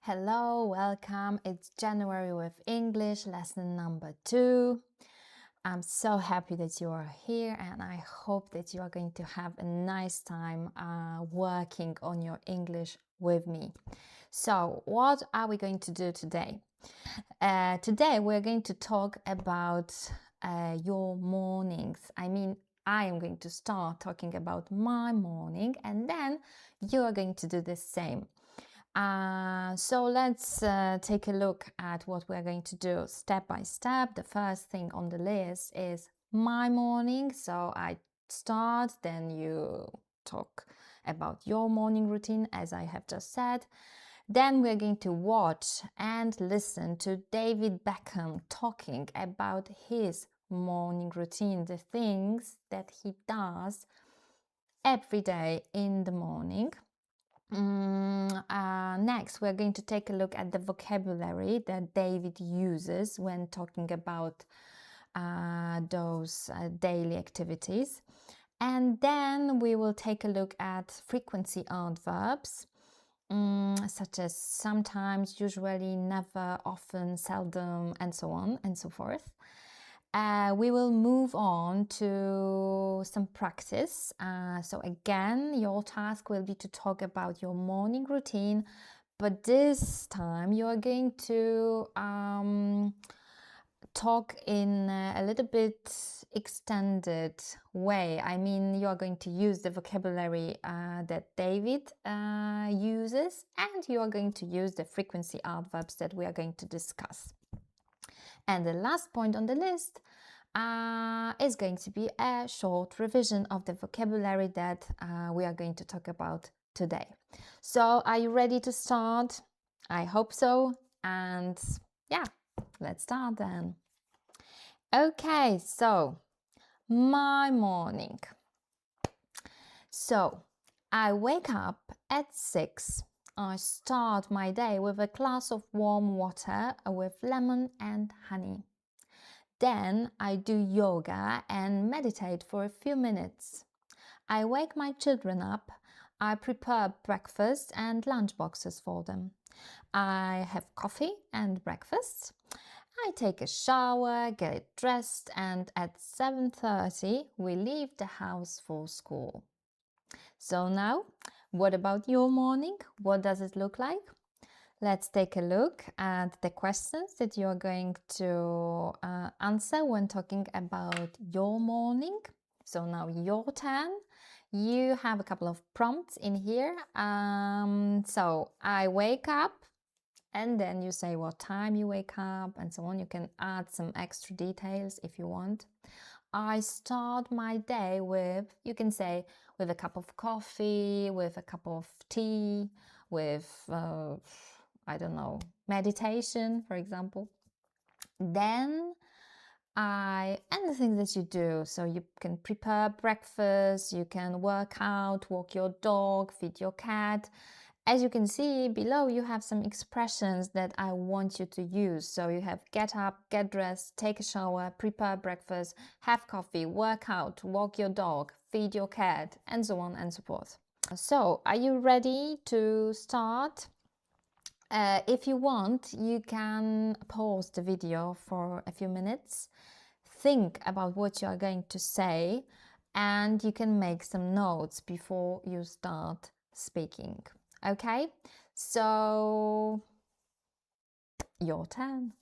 Hello, welcome. It's January with English, lesson number 2. I'm so happy that you are here, and I hope that you are going to have a nice time working on your English with me. So, what are we going to do today? Today, we're going to talk about your mornings. I am going to start talking about my morning, and then you are going to do the same. So let's take a look at what we're going to do step by step. The first thing on the list is my morning. So I start, then you talk about your morning routine, as I have just said. Then we're going to watch and listen to David Beckham talking about his morning routine, the things that he does every day in the morning. Next, we're going to take a look at the vocabulary that David uses when talking about those daily activities. And then we will take a look at frequency adverbs, such as sometimes, usually, never, often, seldom, and so on and so forth. We will move on to some practice. So again, your task will be to talk about your morning routine, but this time you are going to talk in a little bit extended way. You are going to use the vocabulary that David uses, and you are going to use the frequency adverbs that we are going to discuss. And the last point on the list is going to be a short revision of the vocabulary that we are going to talk about today. So, are you ready to start? I hope so. And yeah, let's start then. Okay, so my morning. So, I wake up at 6. I start my day with a glass of warm water with lemon and honey. Then I do yoga and meditate for a few minutes. I wake my children up. I prepare breakfast and lunch boxes for them. I have coffee and breakfast. I take a shower, get dressed, and at 7:30 we leave the house for school. So now, what about your morning? What does it look like? Let's take a look at the questions that you're going to answer when talking about your morning. So now your turn. You have a couple of prompts in here. So I wake up, and then you say what time you wake up and so on. You can add some extra details if you want. I start my day with, you can say, with a cup of coffee, with a cup of tea, with, meditation, for example. Then and the things that you do. So you can prepare breakfast, you can work out, walk your dog, feed your cat. As you can see below, you have some expressions that I want you to use. So you have get up, get dressed, take a shower, prepare breakfast, have coffee, work out, walk your dog, feed your cat, and so on and so forth. So, are you ready to start? If you want, you can pause the video for a few minutes, think about what you are going to say, and you can make some notes before you start speaking. Okay, so your turn.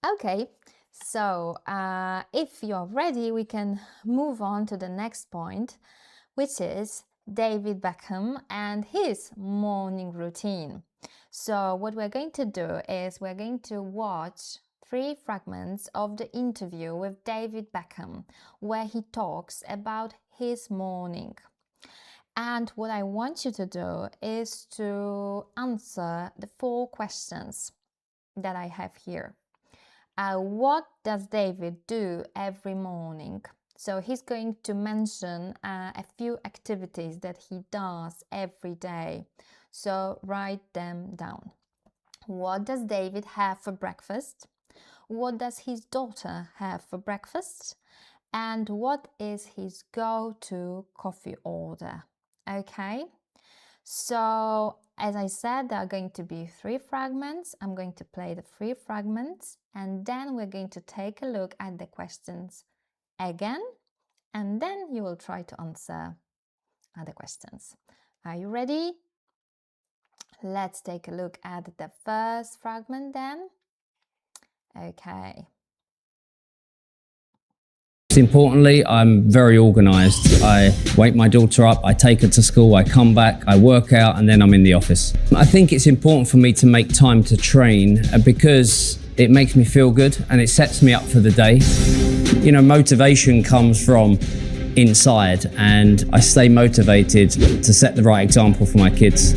Okay, so if you're ready, we can move on to the next point, which is David Beckham and his morning routine. So what we're going to do is we're going to watch 3 fragments of the interview with David Beckham, where he talks about his morning. And what I want you to do is to answer the 4 questions that I have here. What does David do every morning? So he's going to mention a few activities that he does every day. So write them down. What does David have for breakfast? What does his daughter have for breakfast? And what is his go-to coffee order? Okay, so as I said, there are going to be 3 fragments. I'm going to play the 3 fragments, and then we're going to take a look at the questions again, and then you will try to answer other questions. Are you ready? Let's take a look at the first fragment then. Okay. Importantly, I'm very organised. I wake my daughter up, I take her to school, I come back, I work out, and then I'm in the office. I think it's important for me to make time to train because it makes me feel good and it sets me up for the day. You know, motivation comes from inside, and I stay motivated to set the right example for my kids.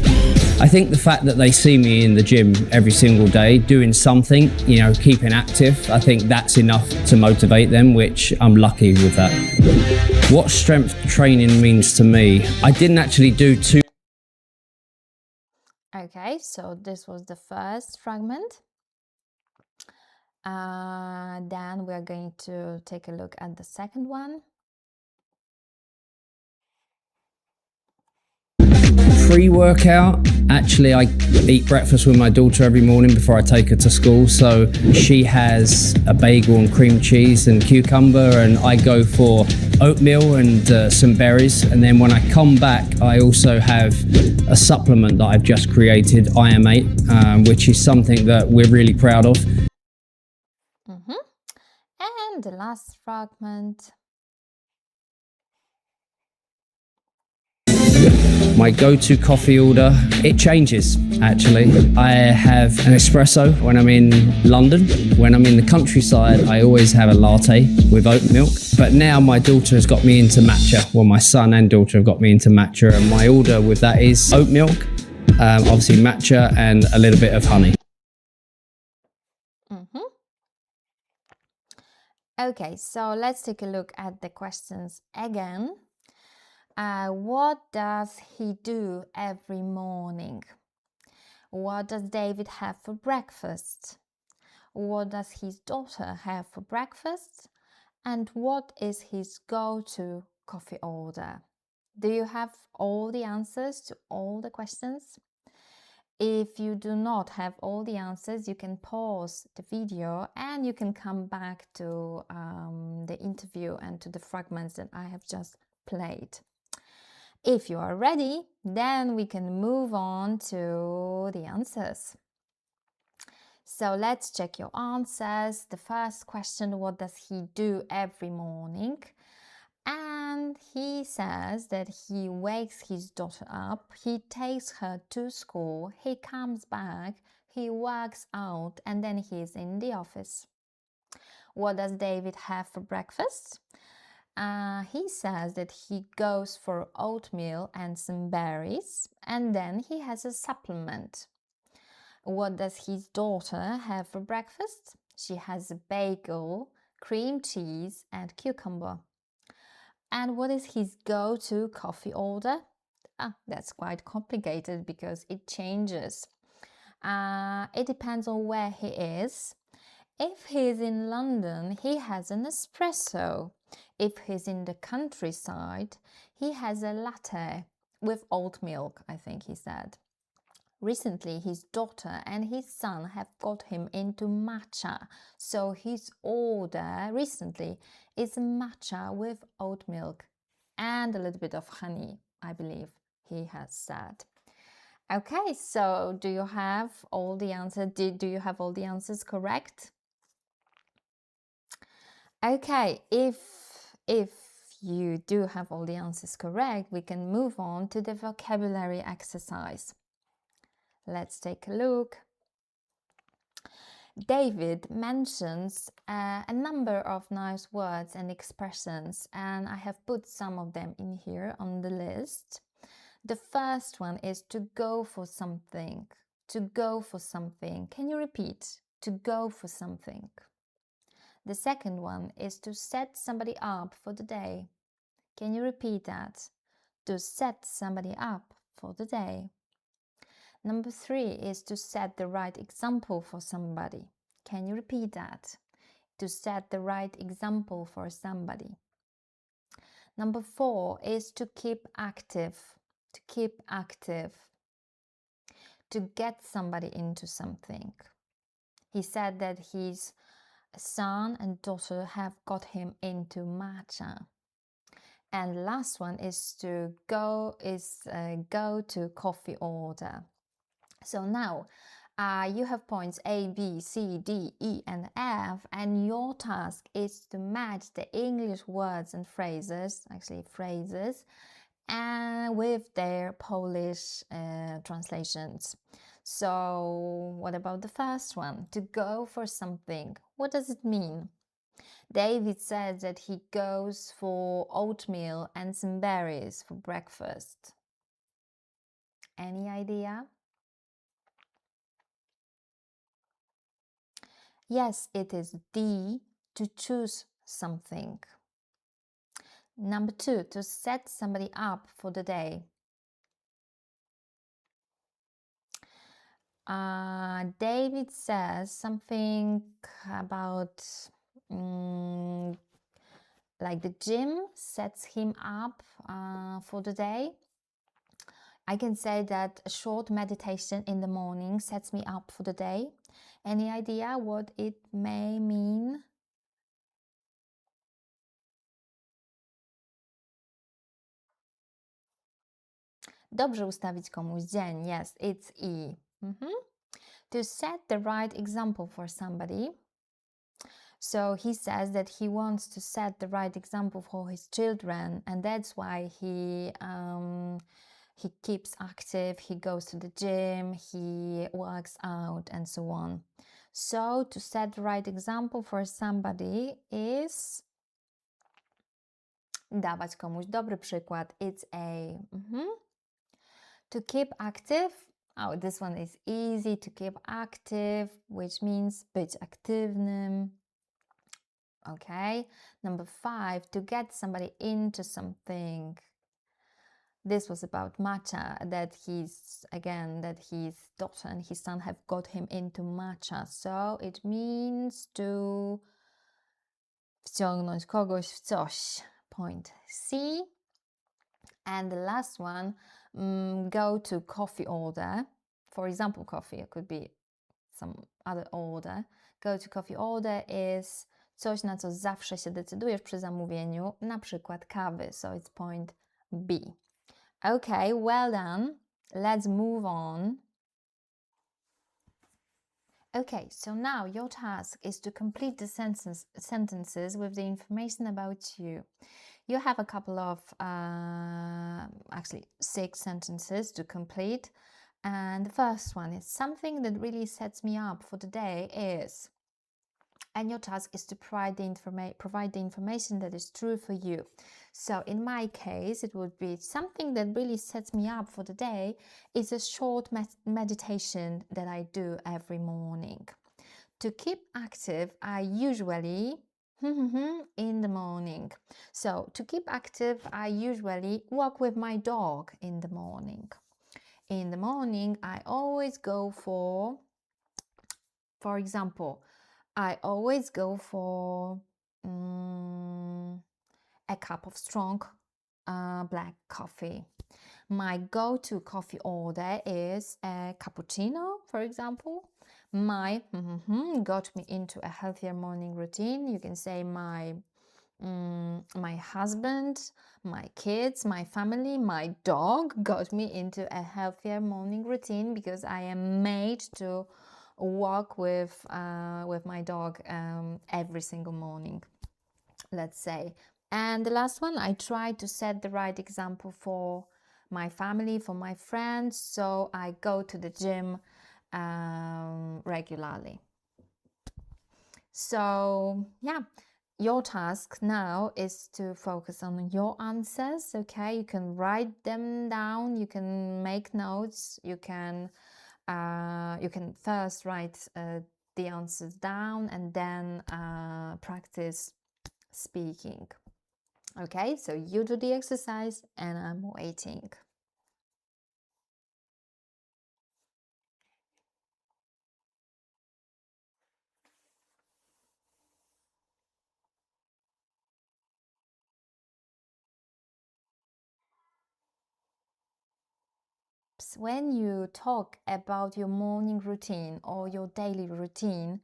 I think the fact that they see me in the gym every single day doing something, you know, keeping active, I think that's enough to motivate them, which I'm lucky with that. What strength training means to me, I didn't actually do too. Okay, so this was the first fragment. Then we're going to take a look at the second one. Pre-workout, actually I eat breakfast with my daughter every morning before I take her to school, so she has a bagel and cream cheese and cucumber, and I go for oatmeal and some berries, and then when I come back I also have a supplement that I've just created, IM8, which is something that we're really proud of. And the last fragment. My go-to coffee order, it changes actually. I have an espresso when I'm in London. When I'm in the countryside, I always have a latte with oat milk. But now my daughter has got me into matcha. Well, my son and daughter have got me into matcha, and my order with that is oat milk, obviously matcha, and a little bit of honey. Okay, so let's take a look at the questions again. What does he do every morning? What does David have for breakfast? What does his daughter have for breakfast? And what is his go-to coffee order? Do you have all the answers to all the questions? If you do not have all the answers, you can pause the video and you can come back to the interview and to the fragments that I have just played. If you are ready, then we can move on to the answers. So let's check your answers. The first question, what does he do every morning? And he says that he wakes his daughter up, he takes her to school, he comes back, he works out, and then he's in the office. What does David have for breakfast? He says that he goes for oatmeal and some berries, and then he has a supplement. What does his daughter have for breakfast? She has a bagel, cream cheese, and cucumber. And what is his go-to coffee order? That's quite complicated because it changes. It depends on where he is. If he's in London, he has an espresso. If he's in the countryside, he has a latte with oat milk, I think he said. Recently, his daughter and his son have got him into matcha. So his order recently is matcha with oat milk and a little bit of honey, I believe he has said. Okay, so do you have all the answers? Do you have all the answers correct? Okay, if you do have all the answers correct, we can move on to the vocabulary exercise. Let's take a look. David mentions a number of nice words and expressions, and I have put some of them in here on the list. The first one is to go for something. To go for something. Can you repeat? To go for something. The second one is to set somebody up for the day. Can you repeat that? To set somebody up for the day. Number 3 is to set the right example for somebody. Can you repeat that? To set the right example for somebody. Number 4 is to keep active. To keep active. To get somebody into something. He said that his son and daughter have got him into matcha. And the last one is to go to coffee order. So now you have points A, B, C, D, E, and F, and your task is to match the English words and phrases, and with their Polish translations. So what about the first one? To go for something. What does it mean? David said that he goes for oatmeal and some berries for breakfast. Any idea? Yes, it is D, to choose something. Number 2, to set somebody up for the day. David says something about like the gym sets him up for the day. I can say that a short meditation in the morning sets me up for the day. Any idea what it may mean? Dobrze ustawić komuś dzień. Yes, it's E. To set the right example for somebody. So he says that he wants to set the right example for his children, and that's why he keeps active, he goes to the gym, he works out, and so on. So to set the right example for somebody is dawać komuś dobry przykład. It's A. To keep active. Oh, this one is easy. To keep active, which means być aktywnym. Okay. Number 5, to get somebody into something. This was about matcha, that his daughter and his son have got him into matcha. So it means to wciągnąć kogoś w coś. Point C. And the last one, go to coffee order. For example, coffee, it could be some other order. Go to coffee order is coś, na co zawsze się decydujesz przy zamówieniu, na przykład kawy. So it's point B. Okay, well done. Let's move on. Okay, so now your task is to complete the sentences with the information about you. You have a couple of, actually 6 sentences to complete. And the first one is something that really sets me up for the day is, and your task is to provide the information that is true for you. So in my case, it would be something that really sets me up for the day is a short meditation that I do every morning. To keep active, I usually in the morning. So to keep active, I usually walk with my dog in the morning. In the morning, I always go for example, I always go for a cup of strong black coffee. My go-to coffee order is a cappuccino, for example. My got me into a healthier morning routine. You can say my husband, my kids, my family, my dog got me into a healthier morning routine because I am made to walk with my dog every single morning, let's say. And the last one, I try to set the right example for my family, for my friends, so I go to the gym regularly. So yeah, your task now is to focus on your answers. Okay, you can write them down, you can make notes, you can first write the answers down and then practice speaking. Okay, so you do the exercise and I'm waiting. When you talk about your morning routine or your daily routine,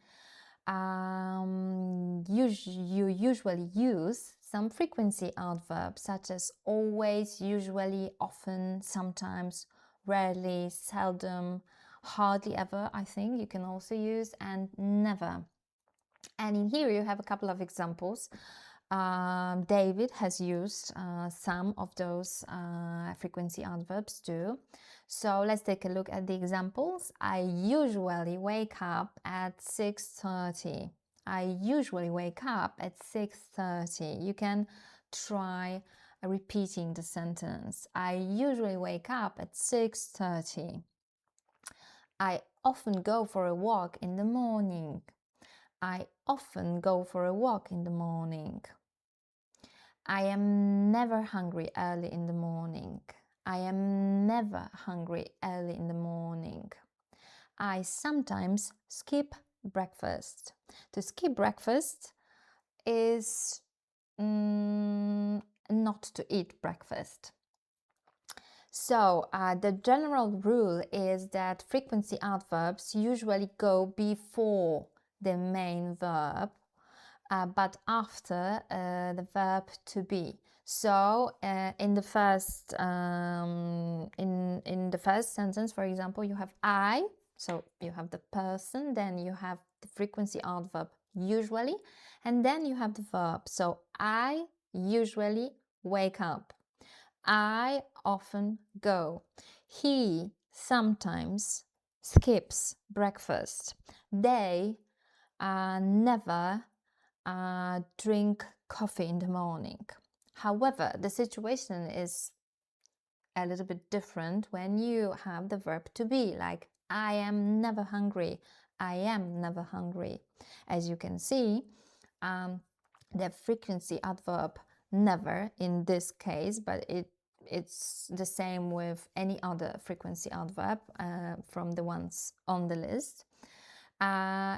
you usually use some frequency adverbs such as always, usually, often, sometimes, rarely, seldom, hardly ever, I think you can also use, and never. And in here you have a couple of examples. David has used some of those frequency adverbs too. So let's take a look at the examples. I usually wake up at 6:30. I usually wake up at 6:30. You can try repeating the sentence. I usually wake up at 6:30. I often go for a walk in the morning. I often go for a walk in the morning. I am never hungry early in the morning. I am never hungry early in the morning. I sometimes skip breakfast. To skip breakfast is not to eat breakfast. So the general rule is that frequency adverbs usually go before the main verb, but after the verb to be. So in the first in the first sentence, for example, you have I, so you have the person, then you have the frequency adverb usually, and then you have the verb. So I usually wake up. I often go. He sometimes skips breakfast. They never drink coffee in the morning. However, the situation is a little bit different when you have the verb to be, like I am never hungry. I am never hungry. As you can see, the frequency adverb never in this case, but it's the same with any other frequency adverb from the ones on the list.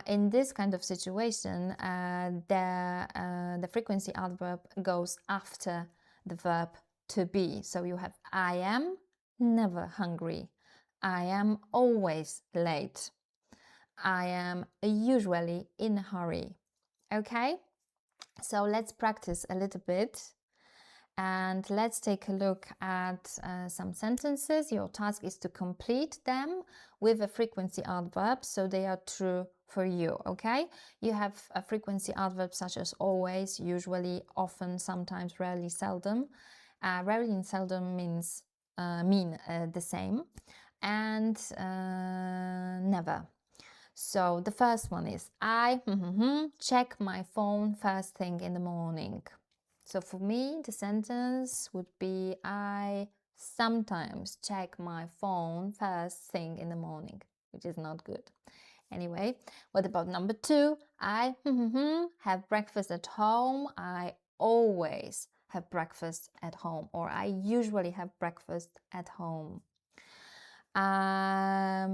In this kind of situation, the frequency adverb goes after the verb to be. So you have I am never hungry. I am always late. I am usually in a hurry. Okay? So let's practice a little bit. And let's take a look at some sentences. Your task is to complete them with a frequency adverb, so they are true for you, okay? You have a frequency adverb such as always, usually, often, sometimes, rarely, seldom. Rarely and seldom mean the same, and never. So the first one is I check my phone first thing in the morning. So for me, the sentence would be I sometimes check my phone first thing in the morning, which is not good. Anyway, what about number 2? I have breakfast at home. I always have breakfast at home, or I usually have breakfast at home. I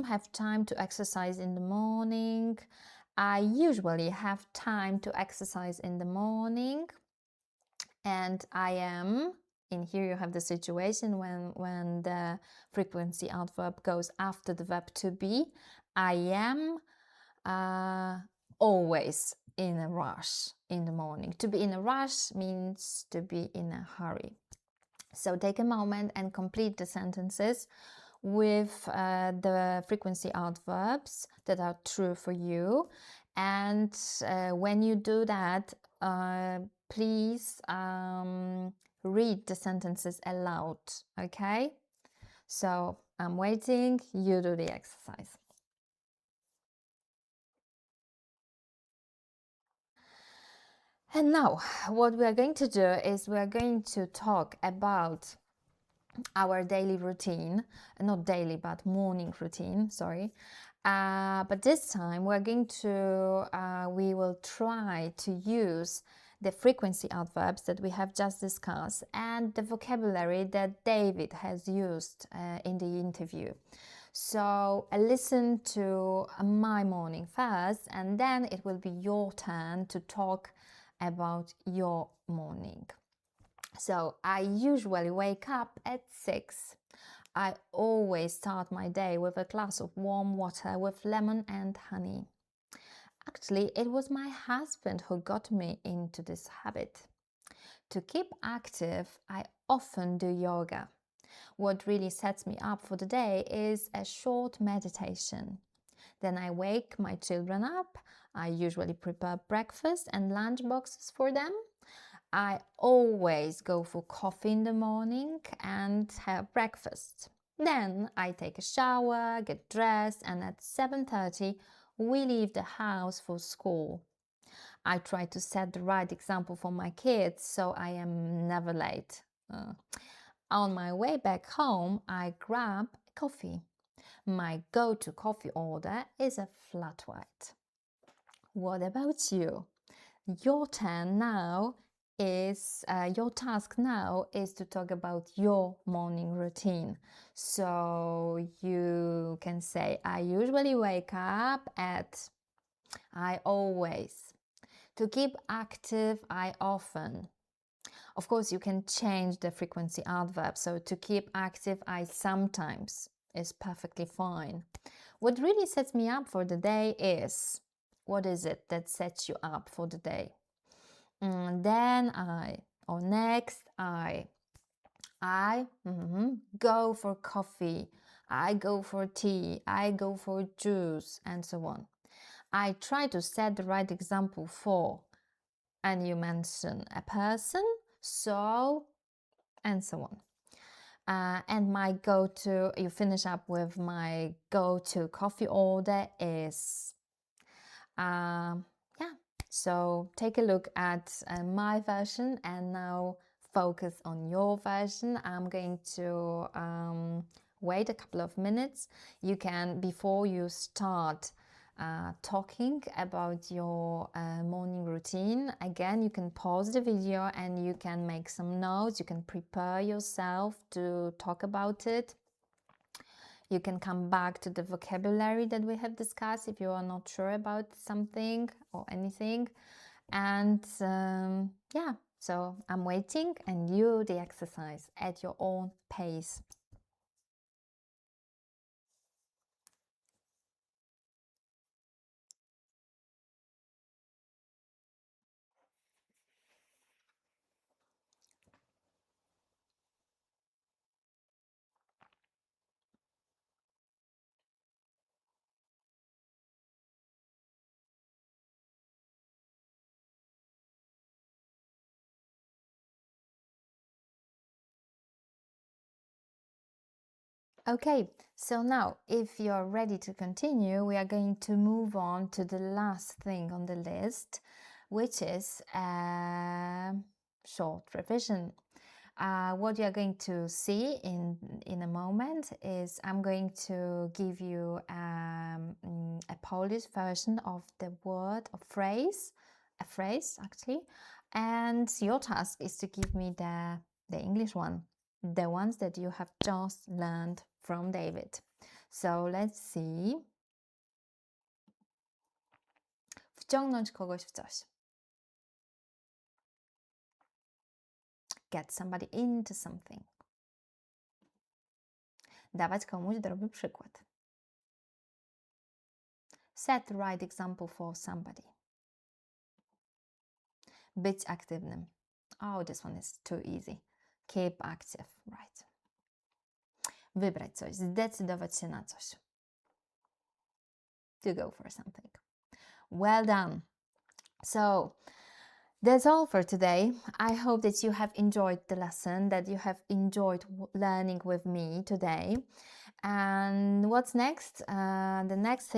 have time to exercise in the morning. I usually have time to exercise in the morning. And I am, in here you have the situation when the frequency adverb goes after the verb to be. I am always in a rush in the morning. To be in a rush means to be in a hurry. So take a moment and complete the sentences with the frequency adverbs that are true for you. And when you do that, please read the sentences aloud, okay? So I'm waiting, you do the exercise. And now, what we are going to do is we are going to talk about our daily routine, not daily, but morning routine, sorry. But this time we will try to use the frequency adverbs that we have just discussed and the vocabulary that David has used in the interview. So listen to my morning first, and then it will be your turn to talk about your morning. So I usually wake up at 6. I always start my day with a glass of warm water with lemon and honey. Actually, it was my husband who got me into this habit. To keep active, I often do yoga. What really sets me up for the day is a short meditation. Then I wake my children up. I usually prepare breakfast and lunch boxes for them. I always go for coffee in the morning and have breakfast. Then I take a shower, get dressed, and at 7:30 we leave the house for school. I try to set the right example for my kids, so I am never late. On my way back home, I grab a coffee. My go-to coffee order is a flat white. What about you? Your task now is to talk about your morning routine. So you can say, I usually wake up at, I always. To keep active, I often. Of course, you can change the frequency adverb. So to keep active, I sometimes is perfectly fine. What really sets me up for the day is, what is it that sets you up for the day? Then next I go for coffee, I go for tea, I go for juice, and so on. I try to set the right example for, and you mention a person, so, and so on. And you finish up with my go-to coffee order is, so take a look at my version and now focus on your version. I'm going to wait a couple of minutes. You can, before you start talking about your morning routine, again, you can pause the video and you can make some notes. You can prepare yourself to talk about it. You can come back to the vocabulary that we have discussed if you are not sure about something or anything. And so I'm waiting and you the exercise at your own pace. Okay, so now if you're ready to continue, we are going to move on to the last thing on the list, which is a short revision. What you're going to see in a moment is I'm going to give you a Polish version of the word or phrase, a phrase actually, and your task is to give me the English one, the ones that you have just learned from David. So let's see. Wciągnąć kogoś w coś. Get somebody into something. Dawać komuś dobry przykład. Set the right example for somebody. Być aktywnym. Oh, this one is too easy. Keep active, right. Wybrać coś, zdecydować się na coś. To go for something. Well done. So, that's all for today. I hope that you have enjoyed the lesson, that you have enjoyed learning with me today. And what's next? The next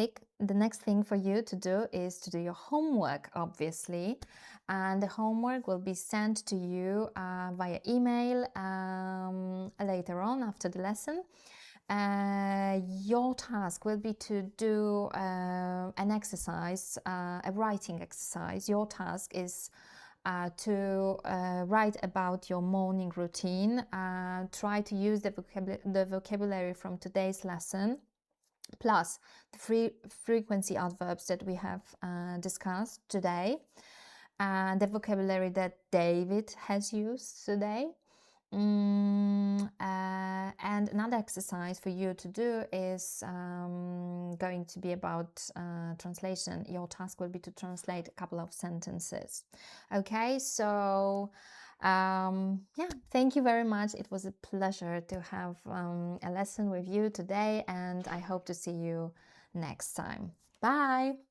thing for you to do is to do your homework, obviously. And the homework will be sent to you via email later on after the lesson. Your task will be to do an exercise, a writing exercise. Your task is to write about your morning routine. Try to use the vocabulary from today's lesson, plus the frequency adverbs that we have discussed today, the vocabulary that David has used today. And another exercise for you to do is going to be about translation. Your task will be to translate a couple of sentences. Okay, so yeah, thank you very much. It was a pleasure to have a lesson with you today, and I hope to see you next time. Bye!